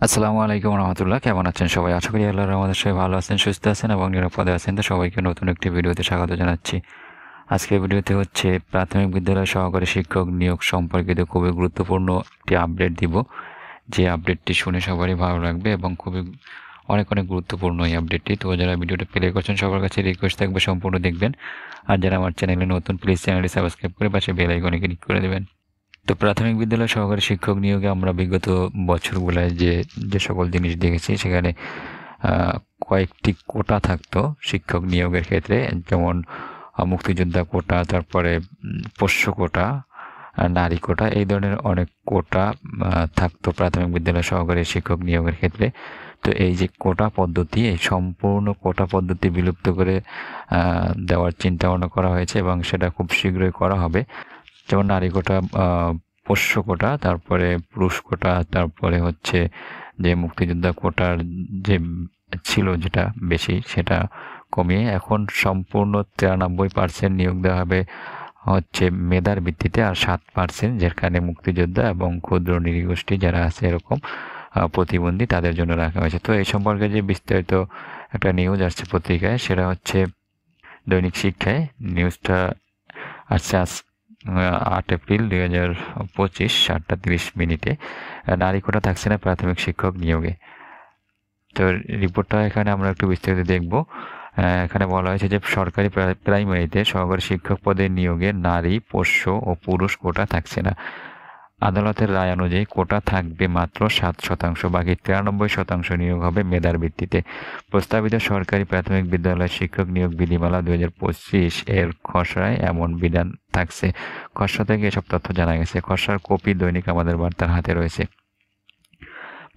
আসসালামু আলাইকুম রহমতুল্লাহ। কেমন আছেন সবাই? আশা করি আল্লাহর আমাদের সবাই ভালো আছেন, সুস্থ আছেন এবং নিরাপদে আছেন। তো সবাইকে নতুন একটি ভিডিওতে স্বাগত জানাচ্ছি। আজকের ভিডিওতে হচ্ছে প্রাথমিক বিদ্যালয় সহকারী শিক্ষক নিয়োগ সম্পর্কিত খুবই গুরুত্বপূর্ণ একটি আপডেট দিব। যে আপডেটটি শুনে সবারই ভালো লাগবে এবং খুবই অনেক অনেক গুরুত্বপূর্ণ এই আপডেটটি। তো যারা ভিডিওটা প্লে করছেন সবার কাছে রিকোয়েস্ট থাকবে সম্পূর্ণ দেখবেন। আর যারা আমার চ্যানেলে নতুন, প্লিজ চ্যানেলটি সাবস্ক্রাইব করে পাশে বেল আইকনে ক্লিক করে দেবেন। তো প্রাথমিক বিদ্যালয় সহকারী শিক্ষক নিয়োগে আমরা বিগত বছরগুলোয় যে সকল জিনিস দেখেছি সেখানে আহ, কয়েকটি কোটা থাকতো শিক্ষক নিয়োগের ক্ষেত্রে, যেমন মুক্তিযোদ্ধা কোটা, তারপরে পোষ্য কোটা, নারী কোটা, এই ধরনের অনেক কোটা থাকতো প্রাথমিক বিদ্যালয় সহকারী শিক্ষক নিয়োগের ক্ষেত্রে। তো এই যে কোটা পদ্ধতি, এই সম্পূর্ণ কোটা পদ্ধতি বিলুপ্ত করে দেওয়ার চিন্তা ভাবনা করা হয়েছে এবং সেটা খুব শীঘ্রই করা হবে। যেমন নারী কোটা, পোষ্য কোটা, তারপরে পুরুষ কোটা, তারপরে হচ্ছে যে মুক্তিযোদ্ধা কোটার যে ছিল যেটা বেশি, সেটা কমিয়ে এখন সম্পূর্ণ 93% নিয়োগ দেওয়া হবে হচ্ছে মেধার ভিত্তিতে, আর 7% যেখানে মুক্তিযোদ্ধা এবং ক্ষুদ্র নৃগোষ্ঠী যারা আছে এরকম প্রতিবন্ধী তাদের জন্য রাখা হয়েছে। তো এই সম্পর্কে যে বিস্তারিত একটা নিউজ আসছে পত্রিকায়, সেটা হচ্ছে দৈনিক শিক্ষায় নিউজটা আসছে 8 এপ্রিল 2025 7:30 নারী কোটা থাকছে না প্রাথমিক শিক্ষক নিয়োগে। তো রিপোর্টটা এখানে আমরা একটু বিস্তারিত দেখব। এখানে বলা হয়েছে যে সরকারি প্রাইমারিতে সহকারী শিক্ষক পদে নিয়োগে নারী, পোষ্য ও পুরুষ কোটা থাকছে না। আদালতের রায় অনুযায়ী কোটা থাকবে মাত্র 7%, বাকি 93% নিয়োগ হবে মেধার ভিত্তিতে। প্রস্তাবিত সরকারি প্রাথমিক বিদ্যালয় শিক্ষক নিয়োগ বিধিমালা 2025 এর খসড়ায় এমন বিধান থাকছে। খসড়া থেকে এসব তথ্য জানা গেছে। খসড়ার কপি দৈনিক আমাদের বার্তার হাতে রয়েছে।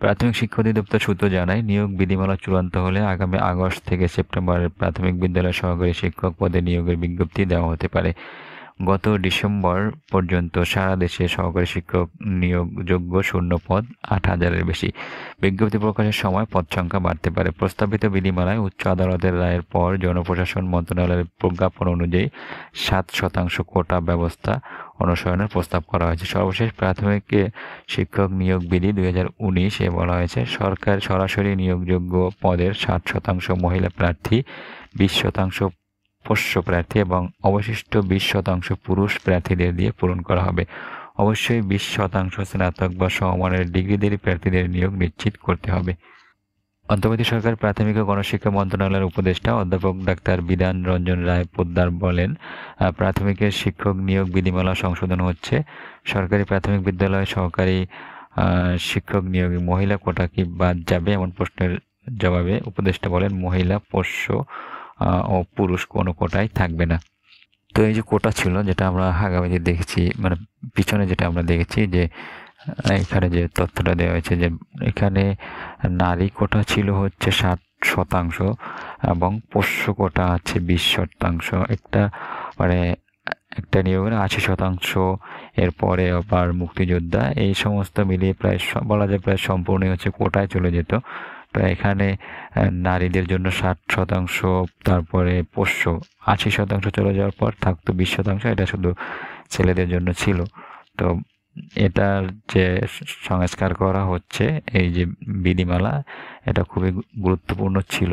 প্রাথমিক শিক্ষা অধিদপ্তর সূত্র জানায়, নিয়োগ বিধিমালা চূড়ান্ত হলে আগামী আগস্ট থেকে সেপ্টেম্বরে প্রাথমিক বিদ্যালয় সহকারী শিক্ষক পদে নিয়োগের বিজ্ঞপ্তি দেওয়া হতে পারে। গত ডিসেম্বর পর্যন্ত সারা দেশে সহকারী শিক্ষক নিয়োগযোগ্য শূন্য পদ 8,000-এর বেশি। বিজ্ঞপ্তি প্রকাশের সময় পদ সংখ্যা বাড়তে পারে। প্রস্তাবিত বিধিমালায় উচ্চ আদালতের রায়ের পর জনপ্রশাসন মন্ত্রণালয়ের প্রজ্ঞাপন অনুযায়ী 7% কোটা ব্যবস্থা অনুসরণের প্রস্তাব করা হয়েছে। সর্বশেষ প্রাথমিক শিক্ষক নিয়োগ বিধি 2019-এ বলা হয়েছে, সরকার সরাসরি নিয়োগযোগ্য পদের 60% মহিলা প্রার্থী, 20% পোষ্য প্রার্থী এবং অবশিষ্ট 20% পুরুষ প্রার্থীদের দিয়ে পূরণ করা হবে। অবশ্যই 20% স্নাতক বা সমমানের ডিগ্রিধারী প্রার্থীদের নিয়োগ নিশ্চিত করতে হবে। অন্তর্বর্তী সরকার প্রাথমিক ও গণশিক্ষা মন্ত্রণালয়ের উপদেষ্টা অধ্যাপক ডাক্তার বিধান রঞ্জন রায় পোদ্দার বলেন, প্রাথমিকের শিক্ষক নিয়োগ বিধিমালা সংশোধন হচ্ছে। সরকারি প্রাথমিক বিদ্যালয়ে সহকারী শিক্ষক নিয়োগে মহিলা কোটা কি বাদ যাবে এমন প্রশ্নের জবাবে উপদেষ্টা বলেন, মহিলা, পোষ্য ও পুরুষ কোনো কোটাই থাকবে না। তো এই যে কোটা ছিল, যেটা আমরা আগামীতে দেখেছি, মানে পিছনে যেটা আমরা দেখেছি যে এখানে যে তথ্যটা দেওয়া হয়েছে যে এখানে নারী কোটা ছিল হচ্ছে 60% এবং পোষ্য কোটা আছে 20%। একটা মানে একটা নিয়োগের 80%, এরপরে আবার মুক্তিযোদ্ধা, এই সমস্ত মিলিয়ে প্রায় বলা যায় প্রায় সম্পূর্ণই হচ্ছে কোটায় চলে যেত। তো এখানে নারীদের জন্য 60%, তারপরে পোষ্য 80% চলে যাওয়ার পর থাকতো 20%, এটা শুধু ছেলেদের জন্য ছিল। তো এটার যে সংস্কার করা হচ্ছে, এই যে বিধিমালা, এটা খুবই গুরুত্বপূর্ণ ছিল।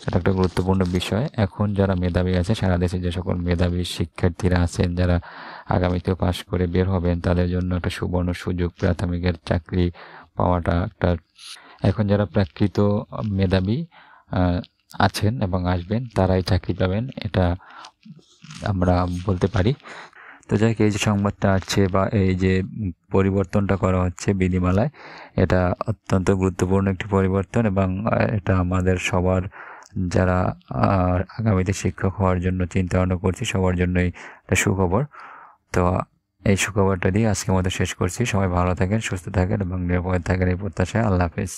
এটা একটা গুরুত্বপূর্ণ বিষয়। এখন যারা মেধাবী আছে, সারা দেশে যে সকল মেধাবী শিক্ষার্থীরা আছেন যারা আগামীতে পাশ করে বের হবেন, তাদের জন্য একটা সুবর্ণ সুযোগ প্রাথমিকের চাকরি পাওয়াটা একটা। এখন যারা প্রাকৃত মেধাবী আছেন এবং আসবেন, তারাই চাকরি পাবেন, এটা আমরা বলতে পারি। তো যাই হোক, এই যে সংবাদটা আছে বা এই যে পরিবর্তনটা করা হচ্ছে বিধিমালায়, এটা অত্যন্ত গুরুত্বপূর্ণ একটি পরিবর্তন এবং এটা আমাদের সবার, যারা আগামীতে শিক্ষক হওয়ার জন্য চিন্তা ভাবনা করছি, সবার জন্যই একটা সুখবর। তো এই সুখবরটা দিয়ে আজকের মতো শেষ করছি। সবাই ভালো থাকেন, সুস্থ থাকেন এবং নিরাপদে থাকেন এই প্রত্যাশায়। আল্লাহ হাফেজ।